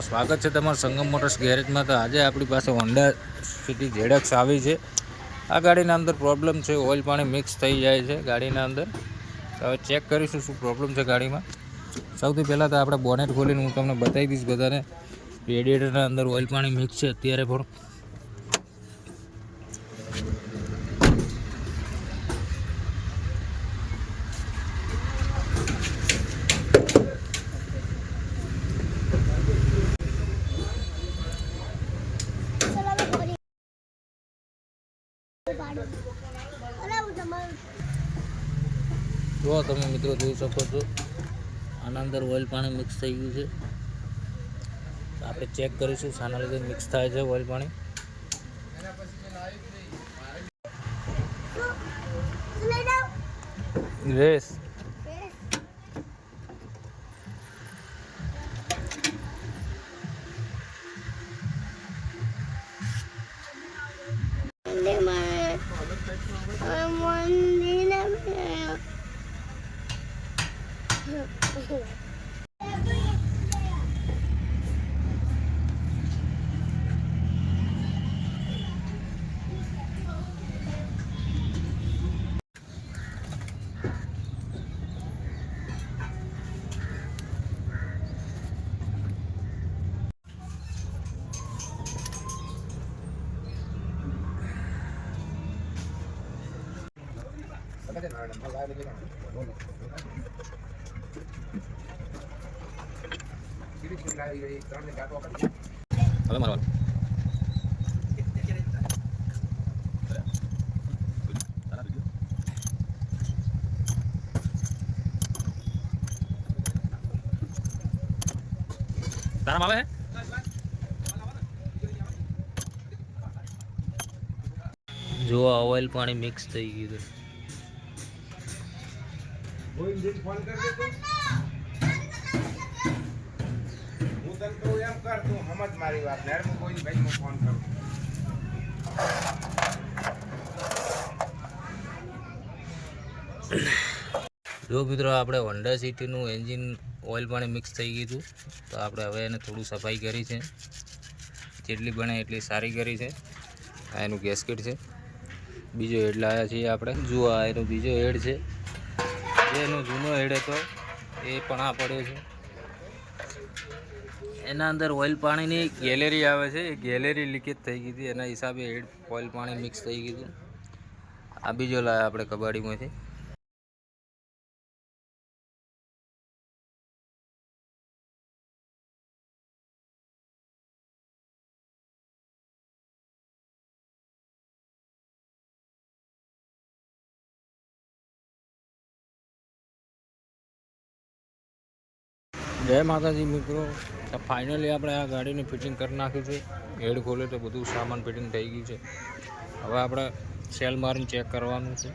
સ્વાગત છે તમારું સંગમ મોટર્સ ગેરેજમાં। તો આજે આપણી પાસે હોન્ડા સિટી ZX આવી છે। આ ગાડીના અંદર પ્રોબ્લેમ છે, ઓઇલ પાણી મિક્સ થઈ જાય છે ગાડીના અંદર। હવે ચેક કરીશું શું પ્રોબ્લેમ છે ગાડીમાં। સૌથી પહેલાં તો આપણે બોનેટ ખોલીને હું તમને બતાવી દઈશ બધાને। રેડિએટરના અંદર ઓઇલ પાણી મિક્સ છે અત્યારે પણ। જો તમે મિત્રો જોઈ શકો છો, આના અંદર ઓઇલ પાણી મિક્સ થઈ ગયું છે। આપણે ચેક કરીશું શાના લીધે મિક્સ થાય છે ઓઇલ પાણી। રેસ હવે મારવાનું તારામાં આવે જો આ ઓઇલ પાણી મિક્સ થઈ ગયું છે। ફોન કરી દે હું તને કહું એમ કર, તું સમજ મારી વાત ને। હું કોઈ ભાઈ હું ફોન કરું। જો મિત્રો આપણે હોન્ડા સિટીનું એન્જિન ઓઇલ પાણી મિક્સ થઈ ગયું હતું, તો આપણે હવે એને થોડું સફાઈ કરી છે, જેટલી બને એટલી સારી કરી છે। આ એનું ગેસ્કેટ છે, બીજો હેડ લાવ્યા છીએ આપણે। જુઓ આ એનો બીજો હેડ છે, જે એનો જૂનો હેડ હતો એ પણ આ પડ્યો છે। એના અંદર ઓઇલ પાણીની ગેલેરી આવે છે, એ ગેલેરી લીકેજ થઈ ગઈ હતી, એના હિસાબે હેડ ઓઇલ પાણી મિક્સ થઈ ગયું હતું। આ બીજો લાવ્યા આપણે કબાડીમાંથી। જય માતાજી મિત્રો, ફાઇનલી આપણે આ ગાડીની ફિટિંગ કરી નાખ્યું છે। હેડ ખોલે તો બધું સામાન ફિટિંગ થઈ ગયું છે। હવે આપણે સેલ મારીને ચેક કરવાનું છે।